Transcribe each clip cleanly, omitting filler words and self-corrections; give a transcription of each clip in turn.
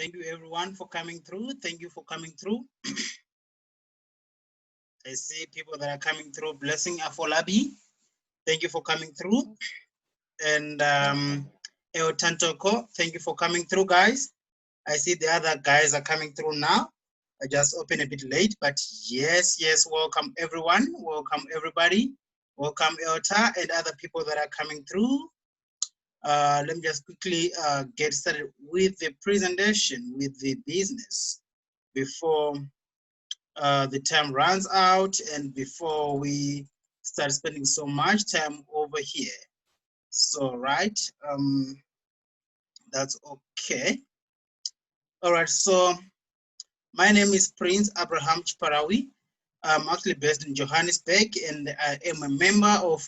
Thank you everyone for coming through. Thank you for coming through. I see people that are coming through. Blessing Afolabi. Thank you for coming through. And El Tantoko, thank you for coming through, guys. I see the other guys are coming through now. I just opened a bit late, but yes, welcome everyone. Welcome everybody. Welcome Elta and other people that are coming through. Let me just quickly get started with the presentation, with the business before the time runs out and before we start spending so much time over here. So, right, that's okay. All right, so my name is Prince Abraham Chiparawi. I'm actually based in Johannesburg and I am a member of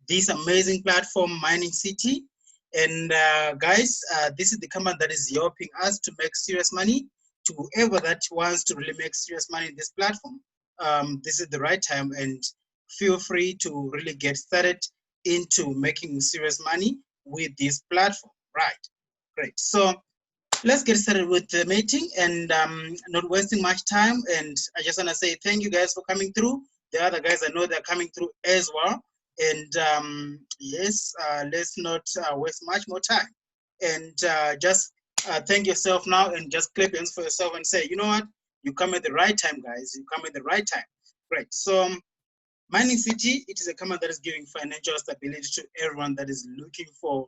this amazing platform, Mining City. And guys, this is the company that is helping us to make serious money. To whoever that wants to really make serious money in this platform, this is the right time, and feel free to really get started into making serious money with this platform. Right, great. So let's get started with the meeting and not wasting much time. And I just want to say thank you guys for coming through. The other guys, I know they're coming through as well. And yes, let's not waste much more time. And just thank yourself now and just clap hands for yourself and say, you know what? You come at the right time, guys. You come at the right time. Great. So Mining City, it is a company that is giving financial stability to everyone that is looking for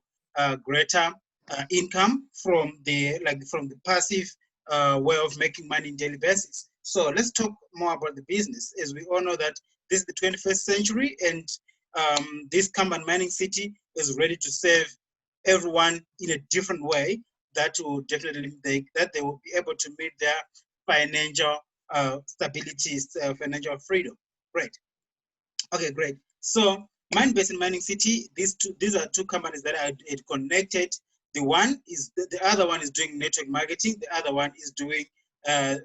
greater income from the passive way of making money in daily basis. So let's talk more about the business. As we all know that this is the 21st century, and this company, Mining City, is ready to serve everyone in a different way that will definitely that they will be able to meet their financial stability, financial freedom. Great. Okay, great. So Mindbase and Mining City, these are two companies that are connected. The one is the other one is doing network marketing. The other one is doing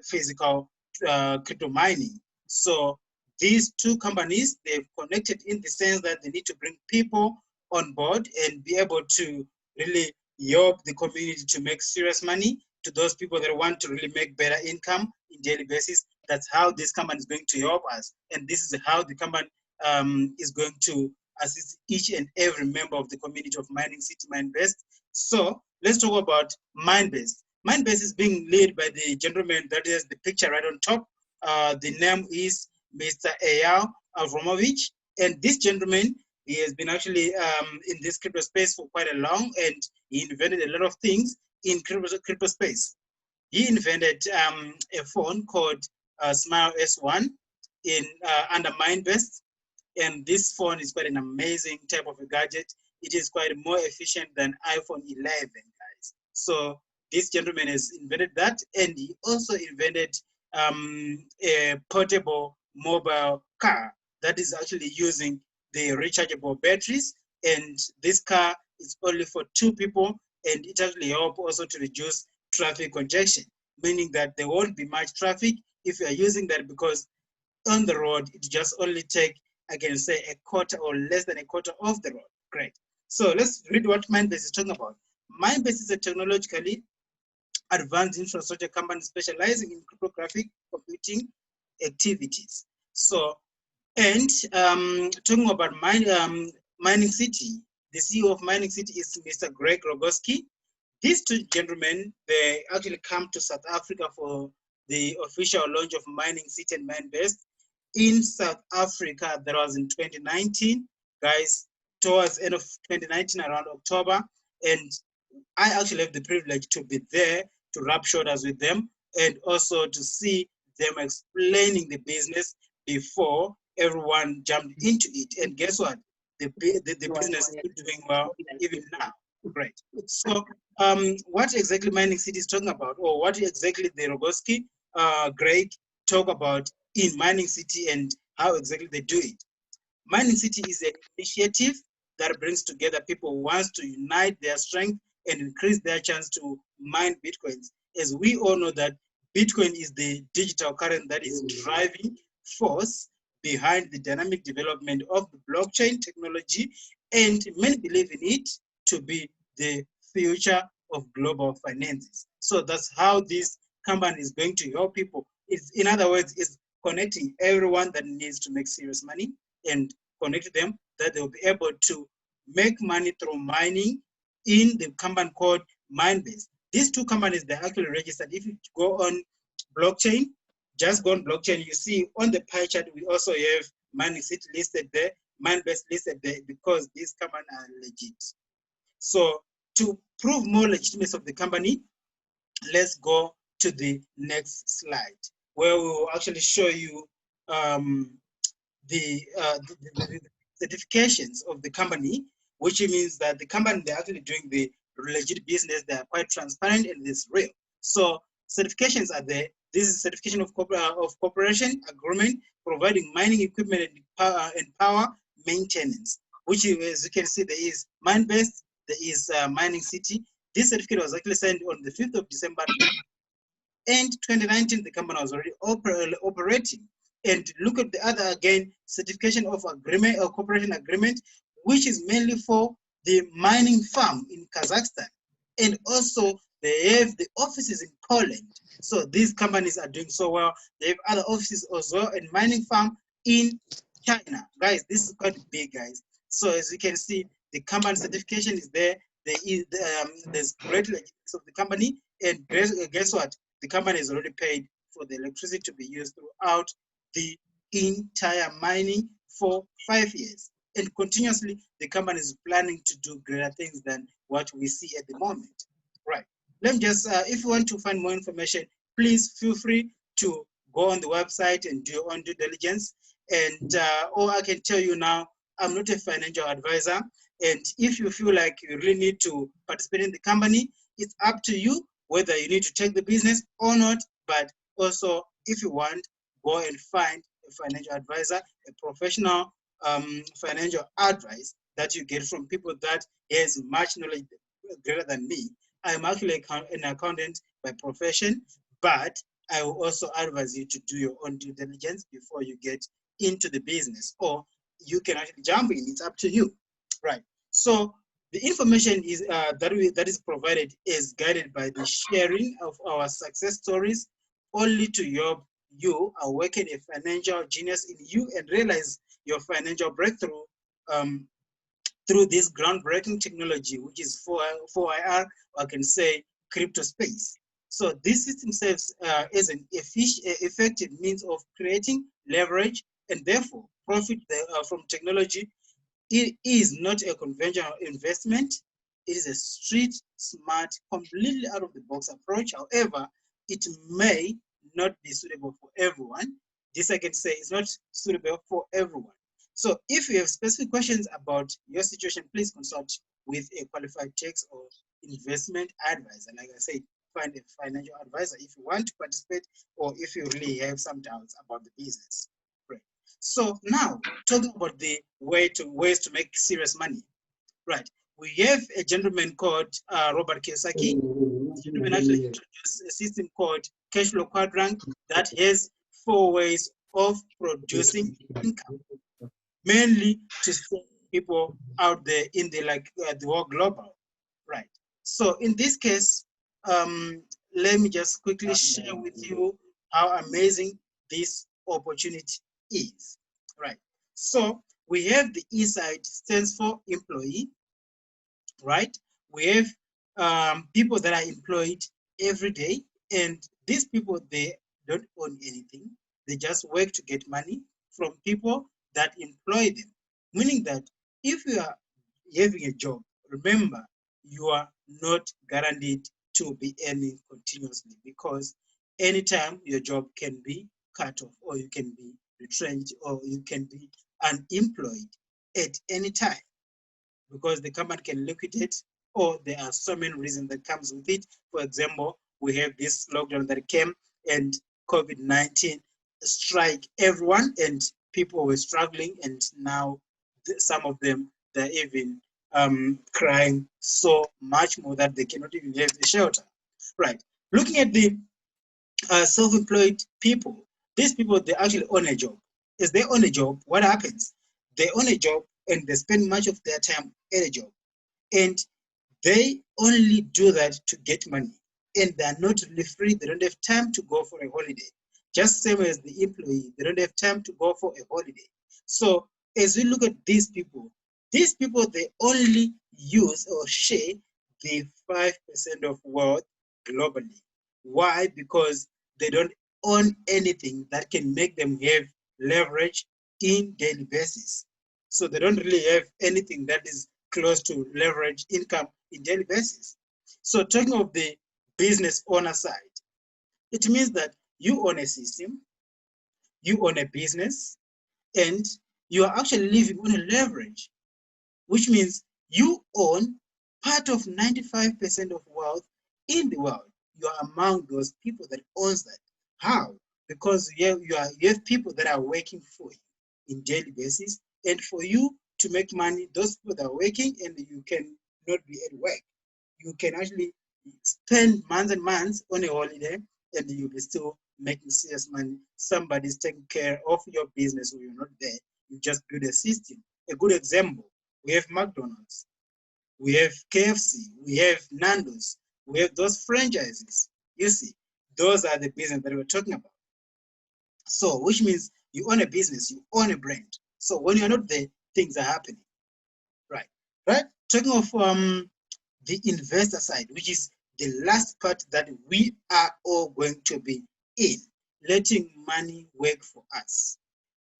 physical crypto mining. So these two companies, they've connected in the sense that they need to bring people on board and be able to really help the community to make serious money. To those people that want to really make better income in daily basis, that's how this company is going to help us. And this is how the company is going to assist each and every member of the community of Mining City Mindbase. So let's talk about Mindbase. Mindbase is being led by the gentleman that is the picture right on top. The name is Mr. Eyal Avramovich. And this gentleman, he has been actually in this crypto space for quite a long, and he invented a lot of things in crypto space. He invented a phone called Smile S1 in under Mindbase. And this phone is quite an amazing type of a gadget. It is quite more efficient than iPhone 11, guys. So this gentleman has invented that, and he also invented a portable mobile car that is actually using the rechargeable batteries. And this car is only for 2 people, and it actually helps also to reduce traffic congestion, meaning that there won't be much traffic if you are using that, because on the road, it just only take, I can say, a quarter or less than a quarter of the road. Great. So let's read what Mindbase is talking about. Mindbase is a technologically advanced infrastructure company specializing in cryptographic computing activities. So, and talking about Mining City, the CEO of Mining City is Mr. Greg Rogoski. These two gentlemen, they actually come to South Africa for the official launch of Mining City and Mindbase in South Africa. That was in 2019, guys, towards the end of 2019, around October. And I actually have the privilege to be there to rub shoulders with them and also to see them explaining the business before everyone jumped into it. And guess what? The business is doing well even now. Great. So what exactly Mining City is talking about, or what exactly the Rogoski, Greg, talk about in Mining City and how exactly they do it. Mining City is an initiative that brings together people who want to unite their strength and increase their chance to mine Bitcoins. As we all know that Bitcoin is the digital currency that is driving force behind the dynamic development of the blockchain technology, and many believe in it to be the future of global finances. So that's how this company is going to help people. It's, in other words, it's connecting everyone that needs to make serious money and connect them that they'll be able to make money through mining in the company called Minebase. These two companies, they're actually registered. If you go on blockchain, just go on blockchain, you see on the pie chart, we also have mining city listed there, Minebase listed there, because these companies are legit. So to prove more legitimacy of the company, let's go to the next slide, where we will actually show you the certifications of the company, which means that the company, they're actually doing the legit business, they are quite transparent and it's real. So certifications are there. This is certification of cooperation agreement, providing mining equipment and power maintenance, which as you can see, there is Minebase, there is Mining City. This certificate was actually signed on the 5th of December and 2019, the company was already operating. And look at the other, again, certification of agreement or cooperation agreement, which is mainly for the mining farm in Kazakhstan. And also they have the offices in Poland. So these companies are doing so well. They have other offices as well and mining farm in China. Guys, this is quite big, guys. So as you can see, the company certification is there. There's great legitimacy of the company. And guess what? The company has already paid for the electricity to be used throughout the entire mining for 5 years. And continuously, the company is planning to do greater things than what we see at the moment. Right. Let me just, if you want to find more information, please feel free to go on the website and do your own due diligence. And all I can tell you now, I'm not a financial advisor. And if you feel like you really need to participate in the company, it's up to you whether you need to take the business or not. But also, if you want, go and find a financial advisor, a professional financial advice that you get from people that has much knowledge greater than me. I'm actually an accountant by profession, but I will also advise you to do your own due diligence before you get into the business, or you can actually jump in. It's up to you, right? So the information is that is provided is guided by the sharing of our success stories, only to help you awaken a financial genius in you and realize your financial breakthrough through this groundbreaking technology, which is 4IR, or I can say crypto space. So this system serves as an effective means of creating leverage and therefore profit from technology. It is not a conventional investment. It is a street smart, completely out of the box approach. However, it may not be suitable for everyone. This I can say is not suitable for everyone. So if you have specific questions about your situation, please consult with a qualified tax or investment advisor. Like I said, find a financial advisor if you want to participate or if you really have some doubts about the business. Right. So now, talking about the ways to make serious money. Right. We have a gentleman called Robert Kiyosaki. This gentleman actually introduced a system called CASHFLOW QUADRANT that has 4 ways of producing income, mainly to people out there in the the world global, right? So in this case, let me just quickly share with you how amazing this opportunity is, right? So we have the E side stands for employee, right? We have people that are employed every day, and these people, they don't own anything. They just work to get money from people that employ them. Meaning that if you are having a job, remember, you are not guaranteed to be earning continuously, because anytime your job can be cut off, or you can be retrenched, or you can be unemployed at any time, because the company can liquidate, or there are so many reasons that comes with it. For example, we have this lockdown that came, and COVID-19 strike everyone, and people were struggling, and now some of them, they're even crying so much more that they cannot even have a shelter. Right. Looking at the self-employed people, these people, they actually own a job. As they own a job, what happens? They own a job and they spend much of their time at a job. And they only do that to get money. and they're not really free. They don't have time to go for a holiday. Just same as the employee, they don't have time to go for a holiday. So as we look at these people, they only use or share the 5% of wealth globally. Why? Because they don't own anything that can make them have leverage in daily basis. So they don't really have anything that is close to leverage income in daily basis. So talking of the business owner side, it means that you own a system, you own a business, and you are actually living on a leverage, which means you own part of 95% of wealth in the world. You are among those people that owns that. How? Because you have people that are working for you in daily basis, and for you to make money, those people that are working and you can not be at work, you can actually spend months and months on a holiday and you'll be still making serious money. Somebody's taking care of your business when you're not there. You just build a system. A good example, we have McDonald's, we have KFC, we have Nando's, we have those franchises. You see, those are the business that we're talking about. So, which means you own a business, you own a brand. So when you're not there, things are happening. Right. Right. Talking of the investor side, which is the last part that we are all going to be in, letting money work for us.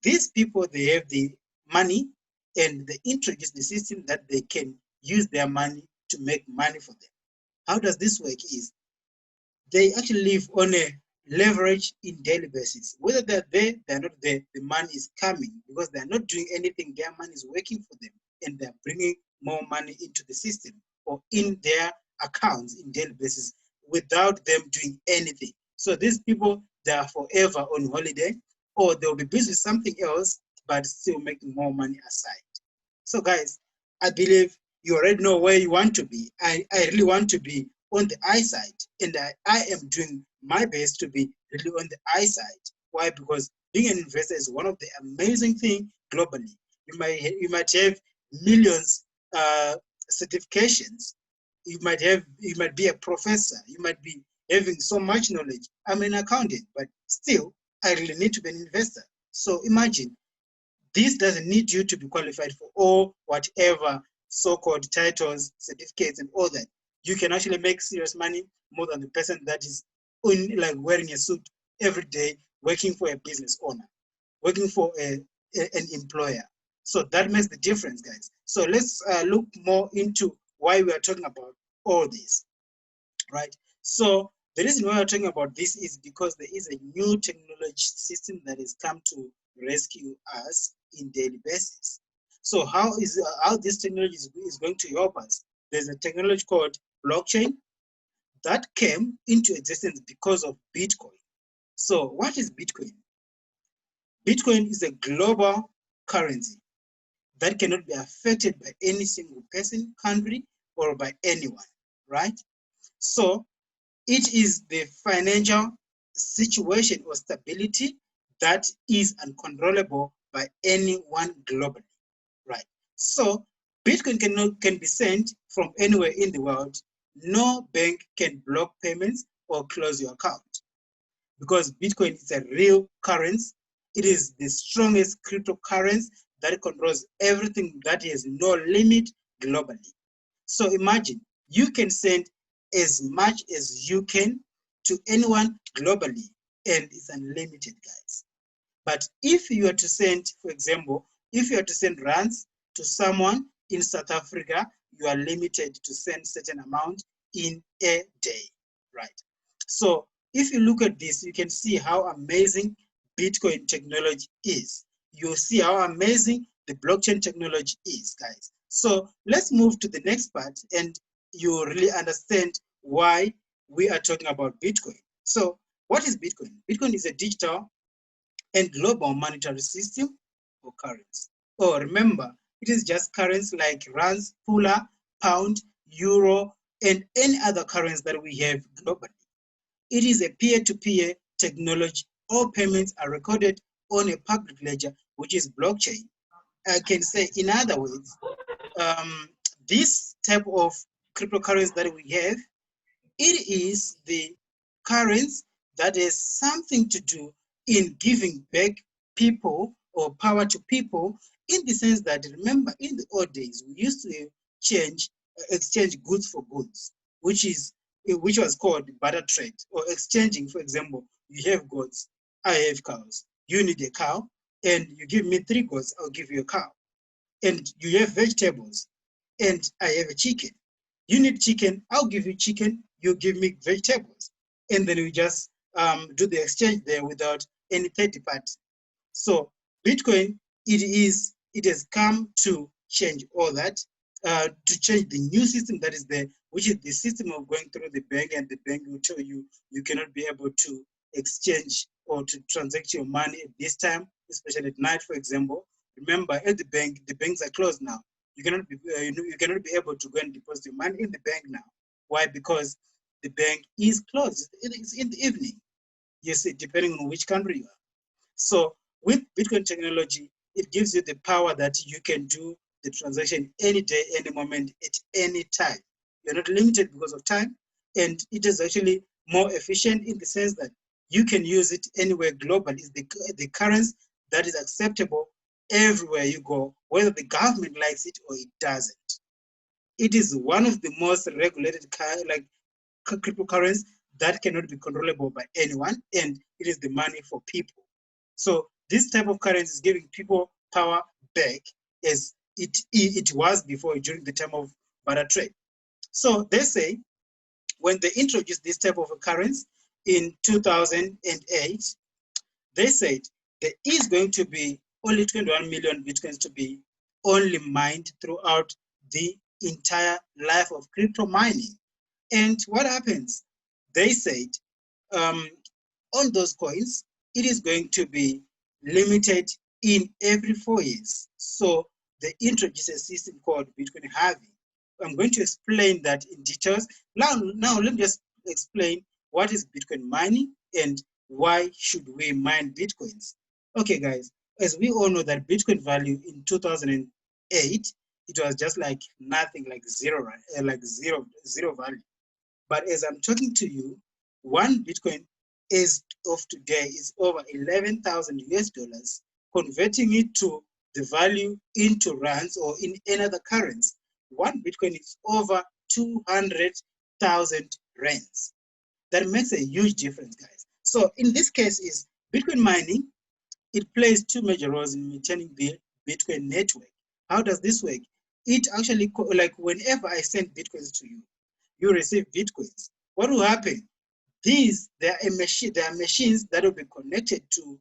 These people, they have the money and they introduce the system that they can use their money to make money for them. How does this work is they actually live on a leverage in daily basis. Whether they're there, they're not there, the money is coming because they're not doing anything, their money is working for them and they're bringing more money into the system or in their accounts in daily basis without them doing anything. So these people, they are forever on holiday or they'll be busy with something else, but still making more money aside. So guys, I believe you already know where you want to be. I really want to be on the I side, and I am doing my best to be really on the I side. Why? Because being an investor is one of the amazing things globally. You might have millions certifications. You might be a professor. You might be having so much knowledge. I'm an accountant, but still, I really need to be an investor. So imagine, this doesn't need you to be qualified for all whatever so-called titles, certificates, and all that. You can actually make serious money more than the person that is only like wearing a suit every day, working for a business owner, working for an employer. So that makes the difference, guys. So let's look more into why we are talking about all this, right? So the reason why we're talking about this is because there is a new technology system that has come to rescue us in daily basis. So how this technology is going to help us? There's a technology called blockchain that came into existence because of Bitcoin. So what is Bitcoin? Bitcoin is a global currency that cannot be affected by any single person, country, or by anyone, right? So it is the financial situation or stability that is uncontrollable by anyone globally, right? So Bitcoin can be sent from anywhere in the world. No bank can block payments or close your account because Bitcoin is a real currency. It is the strongest cryptocurrency that controls everything, that has no limit globally. So imagine you can send as much as you can to anyone globally, and it's unlimited, guys. But if you are to send, for example, if you are to send rands to someone in South Africa, you are limited to send certain amount in a day, right? So if you look at this, you can see how amazing Bitcoin technology is. You'll see how amazing the blockchain technology is, guys. So let's move to the next part and you really understand why we are talking about Bitcoin. So what is Bitcoin? Bitcoin is a digital and global monetary system or currency. Oh, remember, it is just currency like rands, pula, pound, euro, and any other currency that we have globally. It is a peer-to-peer technology. All payments are recorded on a public ledger, which is blockchain. I can say, in other words, this type of cryptocurrency that we have, It is the currency that has something to do in giving back people or power to people, in the sense that, remember, in the old days, we used to exchange goods for goods, which was called barter trade, or exchanging. For example, you have goats, I have cows. You need a cow, and you give me 3 goats, I'll give you a cow. And you have vegetables, and I have a chicken. You need chicken, I'll give you chicken, you give me vegetables. And then we just do the exchange there without any third party. So Bitcoin, it has come to change all that, to change the new system that is there, which is the system of going through the bank, and the bank will tell you you cannot be able to exchange or to transact your money at this time, especially at night, for example. Remember, at the banks are closed now. You cannot be able to go and deposit your money in the bank now. Why? Because the bank is closed. It's in the evening. You see, depending on which country you are. So with Bitcoin technology, it gives you the power that you can do the transaction any day, any moment, at any time. You're not limited because of time, and it is actually more efficient in the sense that you can use it anywhere globally. It's the currency that is acceptable everywhere you go, whether the government likes it or it doesn't. It is one of the most regulated cryptocurrencies that cannot be controllable by anyone, and it is the money for people. So this type of currency is giving people power back as it was before, during the time of barter trade. So they say when they introduced this type of a currency in 2008, they said there is going to be only 21 million Bitcoins to be only mined throughout the entire life of crypto mining. And what happens? They said on those coins, it is going to be limited in every 4 years. So they introduced a system called Bitcoin halving. I'm going to explain that in details. Now let me just explain what is Bitcoin mining and why should we mine Bitcoins. Okay, guys, as we all know that Bitcoin value in 2008, it was just like nothing, like zero, right? Like zero value. But as I'm talking to you, one Bitcoin as of today is over 11,000 US dollars. Converting it to the value into rands or in another currency, one Bitcoin is over 200,000 rands. That makes a huge difference, guys. So in this case is Bitcoin mining. It plays 2 major roles in maintaining the Bitcoin network. How does this work? It actually, like whenever I send Bitcoins to you, you receive Bitcoins. What will happen? There are machines that will be connected to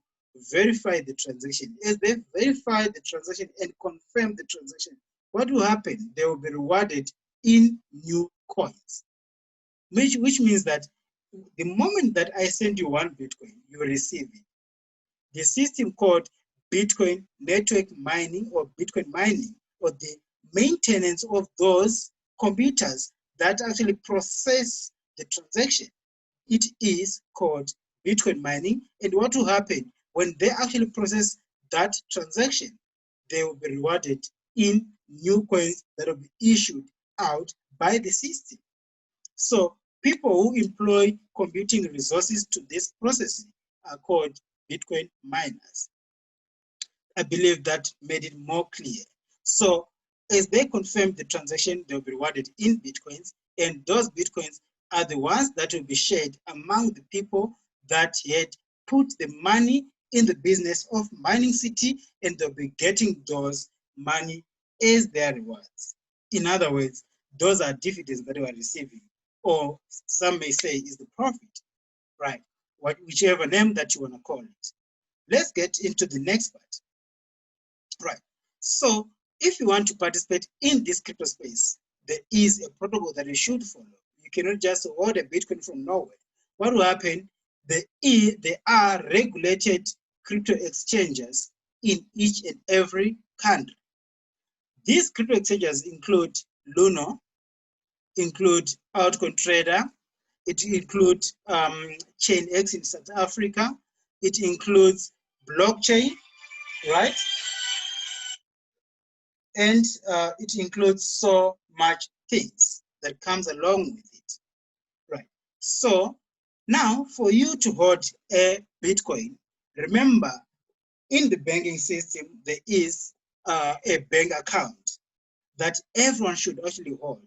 verify the transaction. As they verify the transaction and confirm the transaction, what will happen? They will be rewarded in new coins, which means that the moment that I send you 1 Bitcoin, you will receive it. The system called Bitcoin network mining or Bitcoin mining, or the maintenance of those computers that actually process the transaction, it is called Bitcoin mining. And what will happen when they actually process that transaction? They will be rewarded in new coins that will be issued out by the system. So people who employ computing resources to this processing are called Bitcoin miners. I believe that made it more clear. So as they confirm the transaction, they'll be rewarded in Bitcoins, and those Bitcoins are the ones that will be shared among the people that had put the money in the business of mining city, and they'll be getting those money as their rewards. In other words, those are dividends that they are receiving, or some may say is the profit, right? Whichever name that you want to call it. Let's get into the next part. Right. So if you want to participate in this crypto space, there is a protocol that you should follow. You cannot just order Bitcoin from nowhere. What will happen? There are regulated crypto exchanges in each and every country. These crypto exchanges include Luno, include Altcoin Trader, it includes ChainX in South Africa, it includes blockchain, right? And it includes so much things that comes along with it, right? So now for you to hold a Bitcoin, remember in the banking system, there is a bank account that everyone should actually hold.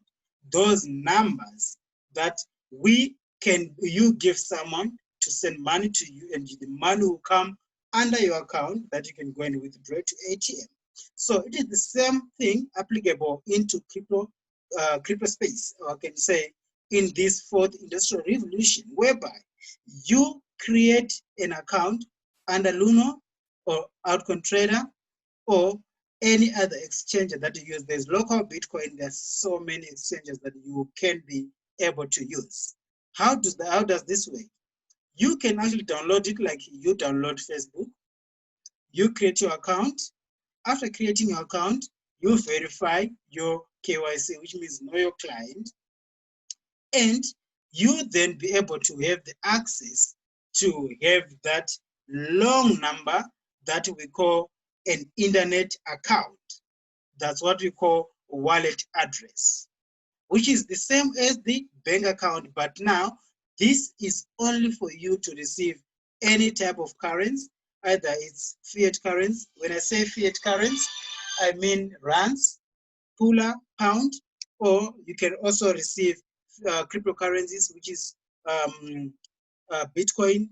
Those numbers that you give someone to send money to you, and the money will come under your account that you can go and withdraw to ATM. So it is the same thing applicable into crypto space, or I can say in this fourth industrial revolution, whereby you create an account under Luno or Outcoin Trader or any other exchange that you use. There's local Bitcoin. There's so many exchanges that you can be able to use. How does this work? You can actually download it like you download Facebook. You create your account. After creating your account, you verify your KYC, which means know your client, and you then be able to have the access to have that long number that we call an internet account. That's what we call wallet address, which is the same as the bank account, but now this is only for you to receive any type of currency, either it's fiat currency. When I say fiat currency, I mean rands, pula, pound, or you can also receive cryptocurrencies, which is Bitcoin,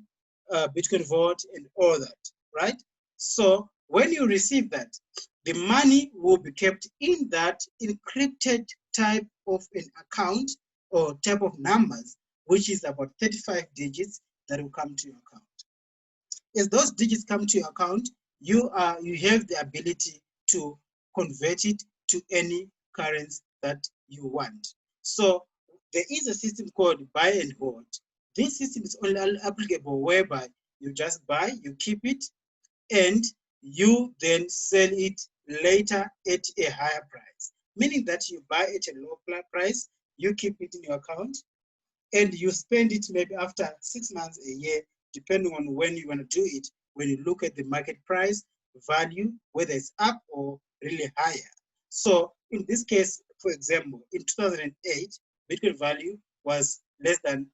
BitcoinVault, and all that, right? So when you receive that, the money will be kept in that encrypted type of an account or type of numbers, which is about 35 digits that will come to your account. As those digits come to your account, you have the ability to convert it to any currency that you want. So there is a system called buy and hold. This system is only applicable whereby you just buy, you keep it, and you then sell it later at a higher price. Meaning that you buy at a low price, you keep it in your account, and you spend it maybe after 6 months, a year, depending on when you want to do it, when you look at the market price, value, whether it's up or really higher. So in this case, for example, in 2008, Bitcoin value was less than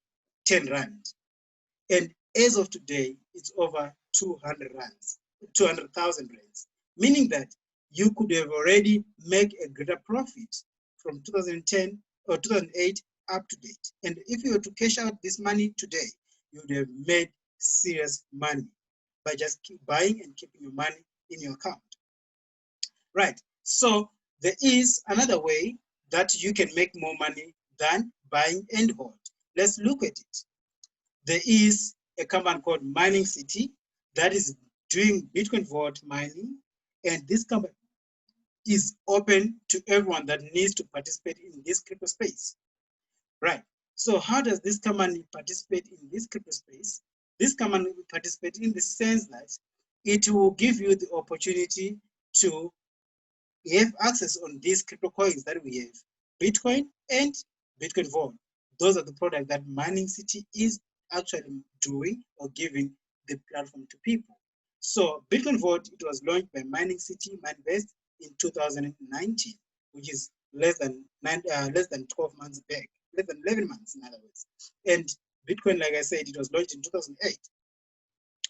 10 Rand. And as of today, it's over 200 rands, 200,000 rands, meaning that you could have already made a greater profit from 2010 or 2008 up to date. And if you were to cash out this money today, you would have made serious money by just keep buying and keeping your money in your account. Right. So there is another way that you can make more money than buying and hold. Let's look at it. There is a company called Mining City that is doing BitcoinVault mining, and this company is open to everyone that needs to participate in this crypto space. Right. So how does this company participate in this crypto space? This company will participate in the sense that it will give you the opportunity to have access on these crypto coins that we have, Bitcoin and BitcoinVault. Those are the products that Mining City is actually doing or giving the platform to people. So BitcoinVault, it was launched by Mining City, Minevest in 2019, which is less than 12 months back, less than 11 months in other words. And Bitcoin, like I said, it was launched in 2008.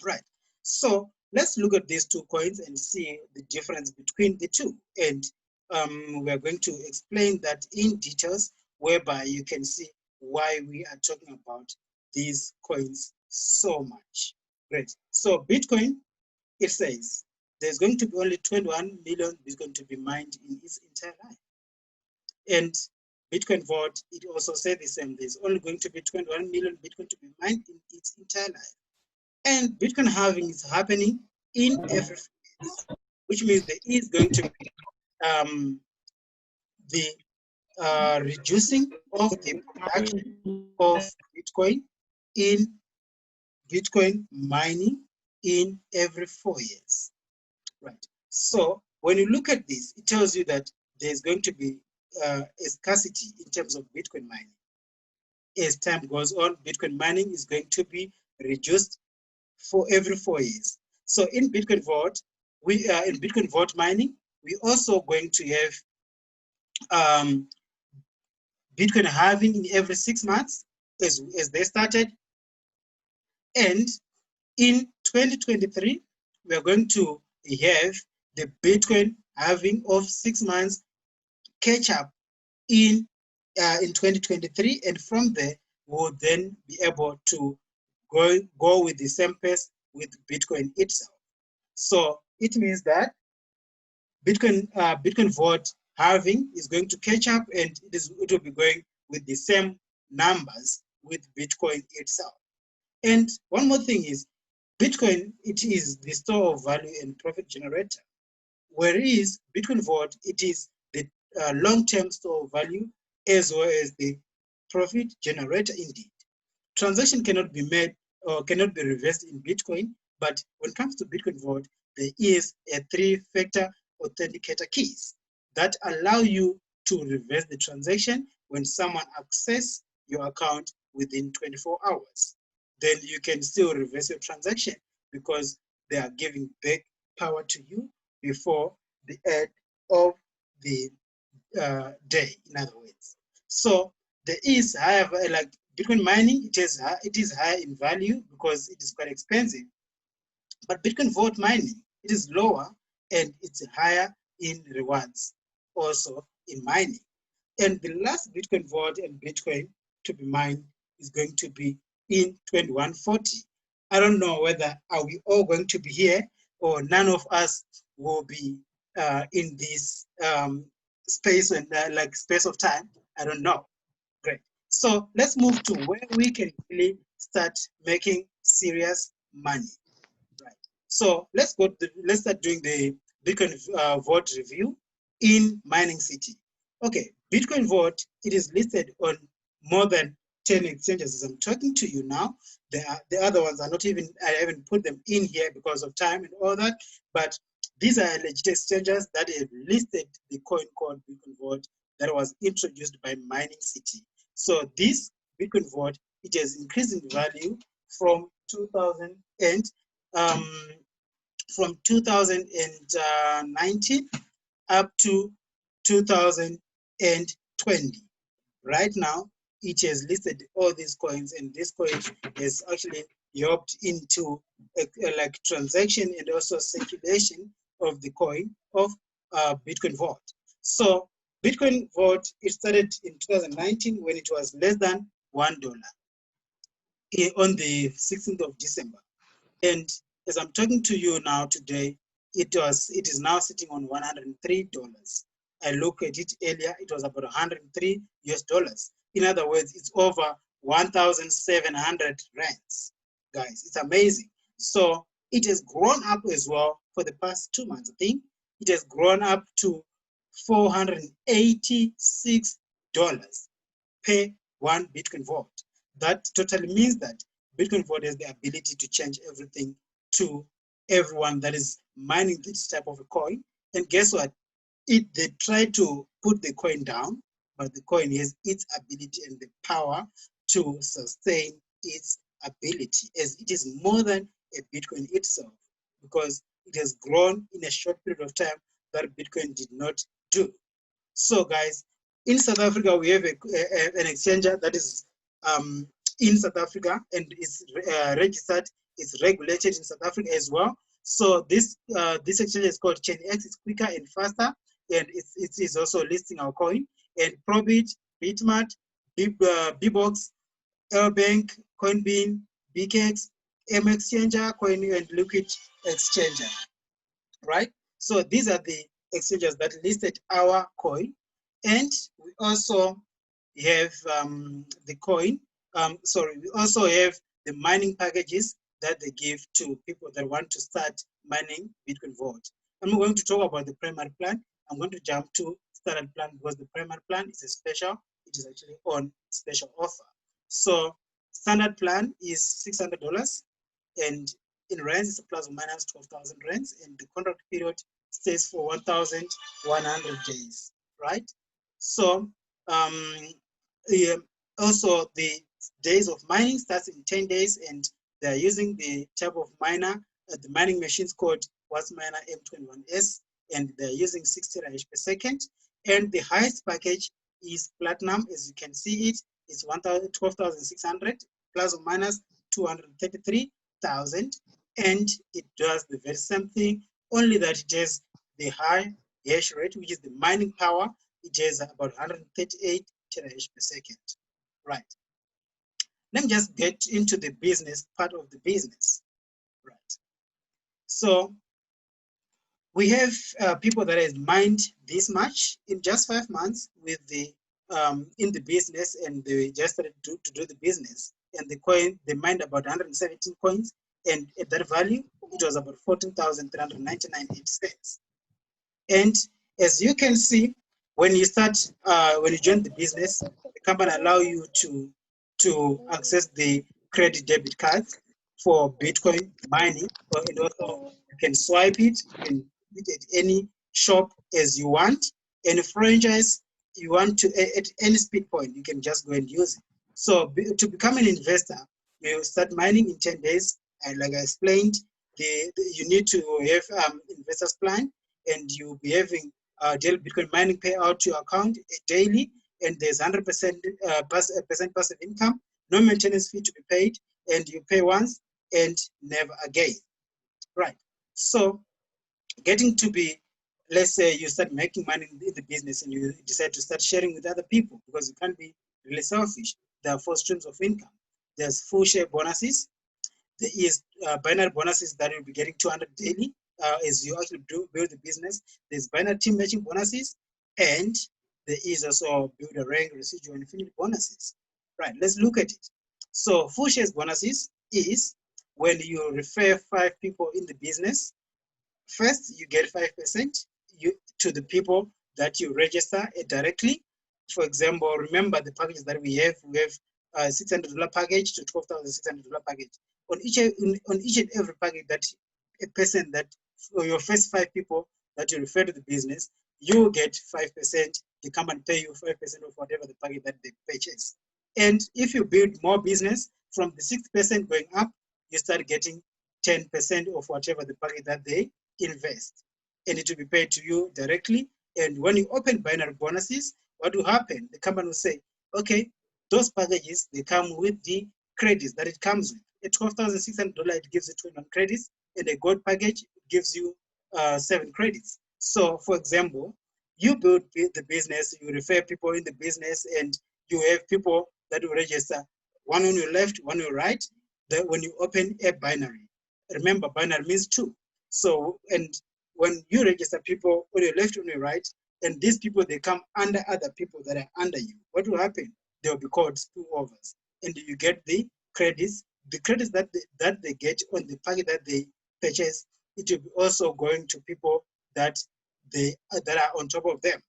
Right. So let's look at these two coins and see the difference between the two. And we're going to explain that in details, whereby you can see why we are talking about these coins so much. Great. So Bitcoin, it says there's going to be only 21 million Bitcoin to be mined in its entire life. And BitcoinVault, it also said the same. There's only going to be 21 million Bitcoin to be mined in its entire life. And Bitcoin halving is happening in every phase, which means there is going to be the reducing of the production of Bitcoin in Bitcoin mining in every 4 years. Right. So when you look at this, it tells you that there's going to be a scarcity in terms of Bitcoin mining. As time goes on, Bitcoin mining is going to be reduced for every 4 years. So in BitcoinVault, we are in BitcoinVault mining, we're also going to have Bitcoin halving in every 6 months, as they started. And in 2023, we are going to have the Bitcoin halving of 6 months catch up in 2023, and from there we'll then be able to go with the same pace with Bitcoin itself. So it means that BitcoinVault halving is going to catch up, and it will be going with the same numbers with Bitcoin itself. And one more thing is, Bitcoin, it is the store of value and profit generator, whereas BitcoinVault, it is the long-term store of value as well as the profit generator indeed. Transaction cannot be made or cannot be reversed in Bitcoin, but when it comes to BitcoinVault, there is a 3-factor authenticator keys that allow you to reverse the transaction when someone accesses your account within 24 hours. Then you can still reverse your transaction because they are giving back power to you before the end of the day, in other words. So there is, however, like Bitcoin mining, it is high in value because it is quite expensive. But BitcoinVault mining, it is lower and it's higher in rewards, also in mining. And the last BitcoinVault and Bitcoin to be mined is going to be in 2140. I don't know whether are we all going to be here or none of us will be in this space and like space of time. I don't know. Great. So let's move to where we can really start making serious money. Right. So let's start doing the BitcoinVault review in Mining City. Okay, BitcoinVault, it is listed on more than 10 exchanges as I'm talking to you now. The other ones are not even, I haven't put them in here because of time and all that, but these are legit exchanges that have listed the coin called BitcoinVault that was introduced by Mining City. So this BitcoinVault, it has increased in value from 2019 up to 2020. Right now, it has listed all these coins, and this coin has actually helped into like transaction and also circulation of the coin of BitcoinVault. So BitcoinVault, it started in 2019 when it was less than $1 on the 16th of December. And as I'm talking to you now today, it is now sitting on $103. I looked at it earlier, it was about 103 US dollars. In other words, it's over 1,700 rands. Guys, it's amazing. So it has grown up as well for the past 2 months, I think. It has grown up to $486 per one BitcoinVault. That totally means that BitcoinVault has the ability to change everything to everyone that is mining this type of a coin. And guess what? They try to put the coin down, but the coin has its ability and the power to sustain its ability, as it is more than a Bitcoin itself, because it has grown in a short period of time that Bitcoin did not do. So guys, in South Africa, we have an exchanger that is in South Africa and is registered, it's regulated in South Africa as well. So this exchange is called ChainX. It's quicker and faster, and it is also listing our coin. And Probit, Bitmart, Bbox, Lbank, Coinbean, BKX, mExchanger, Coin and Liquid Exchanger, right? So these are the exchanges that listed our coin, and we also have the coin. We also have the mining packages that they give to people that want to start mining BitcoinVault. I'm going to talk about the primary plan. I'm going to jump to standard plan because the primary plan is a special. It is actually on special offer. So standard plan is $600, and in rands it's a plus or minus 12,000 rands, and the contract period stays for 1,100 days, right? So also the days of mining starts in 10 days, and they're using the type of miner, the mining machines called Miner M21S, and they're using 60 hash per second. And the highest package is platinum, as you can see it. It's 12,600 plus or minus 233,000. And it does the very same thing, only that it has the high hash rate, which is the mining power. It has about 138 terahash per second. Right. Let me just get into the business part of the business. Right. So we have people that has mined this much in just 5 months with the in the business, and they just started to do the business. And the coin, they mined about 117 coins, and at that value, it was about 14,399 cents. And as you can see, when you start, when you join the business, the company allow you to access the credit debit cards for Bitcoin mining, and also you can swipe it, you can put it at any shop as you want, any franchise you want to, at any speed point, you can just go and use it. So to become an investor, you start mining in 10 days, and like I explained, you need to have investors plan, and you'll be having daily Bitcoin mining payout to your account daily, and there's 100% passive income, no maintenance fee to be paid, and you pay once and never again. Right. So getting to be, let's say you start making money in the business and you decide to start sharing with other people, because you can't be really selfish. There are 4 streams of income. There's full share bonuses. There is binary bonuses that you'll be getting 200 daily as you actually build the business. There's binary team matching bonuses, and there is also build a rank, residual, and infinite bonuses. Right, let's look at it. So full shares bonuses is when you refer 5 people in the business. First, you get 5% to the people that you register directly. For example, remember the packages that we have. We have a $600 package to $12,600 package. On each and every package that a person that, for your first 5 people that you refer to the business, you get 5%. The company pay you 5% of whatever the package that they purchase. And if you build more business from the 6% going up, you start getting 10% of whatever the package that they invest, and it will be paid to you directly. And when you open binary bonuses, what will happen? The company will say, okay, those packages, they come with the credits that it comes with. At $12,600, it gives you 21 credits, and a gold package gives you 7 credits. So for example, you build the business, you refer people in the business, and you have people that will register, one on your left, one on your right. That when you open a binary, remember binary means 2. So, and when you register people on your left, on your right, and these people, they come under other people that are under you, what will happen? They will be called spillovers, and you get the credits that they get on the packet that they purchase. It will be also going to people that are on top of them.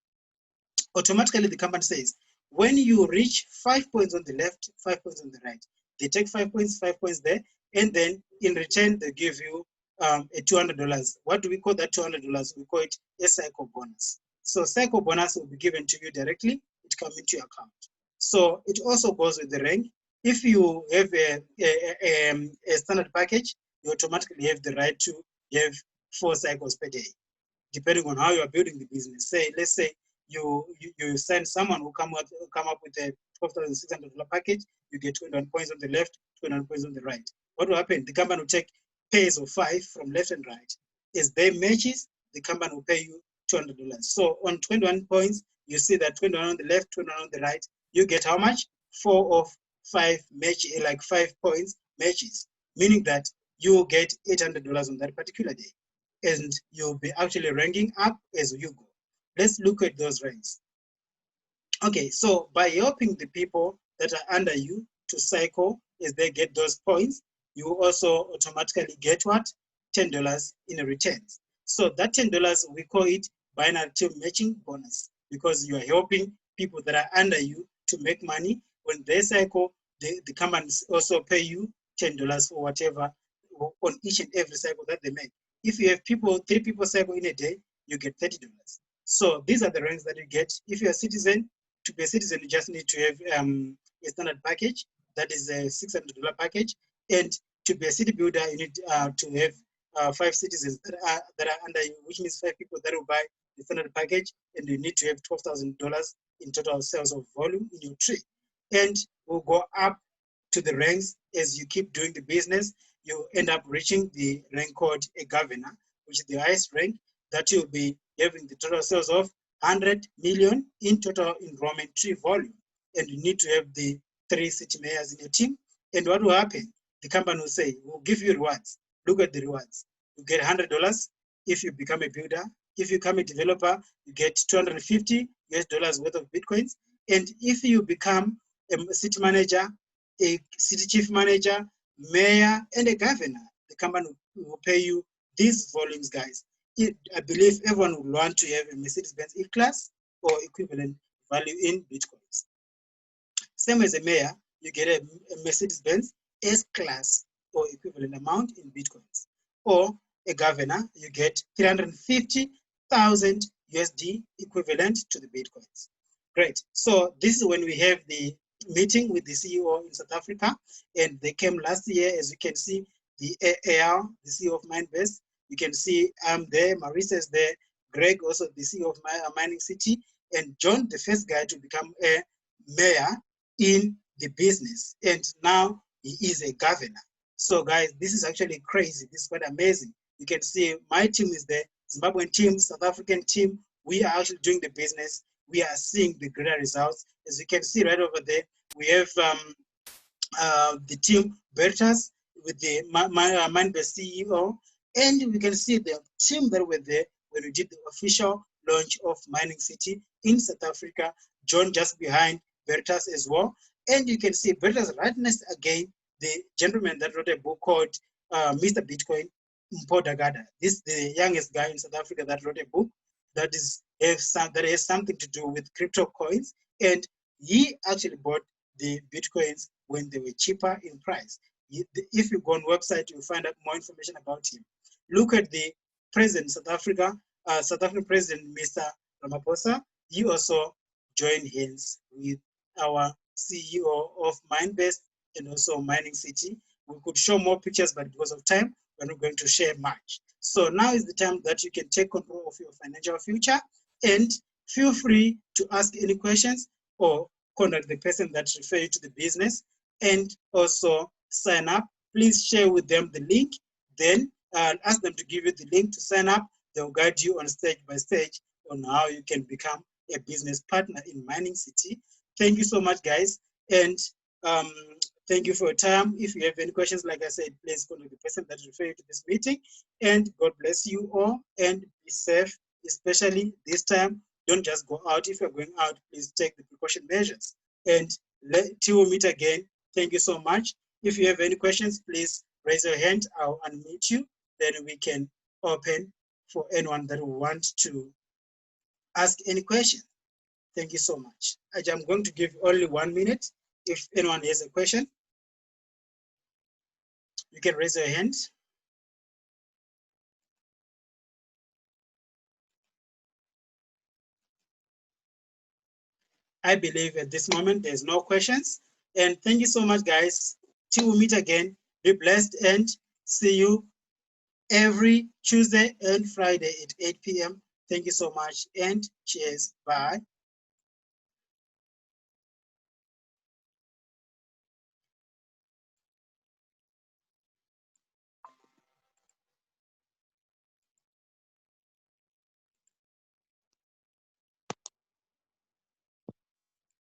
Automatically, the company says, when you reach 5 points on the left, 5 points on the right, they take 5 points there, and then in return, they give you a $200. What do we call that $200? We call it a cycle bonus. So cycle bonus will be given to you directly. It comes into your account. So it also goes with the rank. If you have a standard package, you automatically have the right to have 4 cycles per day, depending on how you are building the business. Say, let's say you send someone who come up with a $12,600 package, you get 21 points on the left, 21 points on the right. What will happen? The company will take pairs of 5 from left and right. As they matches, the company will pay you $200. So on 21 points, you see that 21 on the left, 21 on the right, you get how much? 4 of 5 match, like 5 points matches, meaning that you get $800 on that particular day, and you'll be actually ranking up as you go. Let's look at those ranks. Okay, so by helping the people that are under you to cycle as they get those points, you also automatically get what? $10 in returns. So that $10, we call it binary team matching bonus, because you are helping people that are under you to make money. When they cycle, the companies also pay you $10 for whatever on each and every cycle that they make. If you have 3 people cycle in a day, you get $30. So these are the ranks that you get. If you're a citizen, to be a citizen, you just need to have a standard package, that is a $600 package. And to be a city builder, you need to have 5 citizens that are under you, which means 5 people that will buy the standard package, and you need to have $12,000 in total sales of volume in your tree. and will go up to the ranks. As you keep doing the business, you end up reaching the rank called a governor, which is the highest rank, that you'll be having the total sales of 100 million in total enrollment tree volume. And you need to have the 3 city mayors in your team. And what will happen? The company will say, we'll give you rewards. Look at the rewards. You get $100 if you become a builder. If you become a developer, you get $250 worth of Bitcoins. And if you become a city manager, a city chief manager, mayor, and a governor, the company will pay you these volumes, guys. I believe everyone would want to have a Mercedes-Benz E-Class or equivalent value in Bitcoins. Same as a mayor, you get a Mercedes-Benz S-Class or equivalent amount in Bitcoins. Or a governor, you get 350,000 USD equivalent to the Bitcoins. Great. So this is when we have the meeting with the CEO in South Africa, and they came last year. As you can see, the AR, the CEO of Mindbase, you can see I'm there, Marisa is there, Greg, also the CEO of Mining City, and John, the first guy to become a mayor in the business, and now he is a governor. So guys, this is actually crazy. This is quite amazing. You can see my team is there, Zimbabwean team, South African team. We are actually doing the business. We are seeing the greater results. As you can see right over there, we have the team Bertas with the Mindbase CEO, and we can see the team that were there when we did the official launch of Mining City in South Africa. John just behind Bertas as well. And you can see Bertas right next again, the gentleman that wrote a book called Mr. Bitcoin, Mpodagada. This is the youngest guy in South Africa that wrote a book that has something to do with crypto coins. And he actually bought the Bitcoins when they were cheaper in price. If you go on website, you'll find out more information about him. Look at the president South Africa, South African President, Mr. Ramaphosa. He also joined hands with our CEO of Mindbase and also Mining City. We could show more pictures, but because of time, we're not going to share much. So now is the time that you can take control of your financial future, and feel free to ask any questions or contact the person that refers you to the business, and also sign up. Please share with them the link, then ask them to give you the link to sign up. They'll guide you on stage by stage on how you can become a business partner in Mining City. Thank you so much, guys, and thank you for your time. If you have any questions, like I said, please contact the person that refers you to this meeting, and God bless you all, and be safe, especially this time. Don't just go out. If you're going out, please take the precaution measures. And till we meet again, thank you so much. If you have any questions, please raise your hand. I'll unmute you. Then we can open for anyone that will want to ask any question. Thank you so much. I'm going to give only 1 minute. If anyone has a question, you can raise your hand. I believe at this moment there's no questions. And thank you so much, guys. Till we meet again, be blessed, and see you every Tuesday and Friday at 8 p.m. Thank you so much, and cheers. Bye.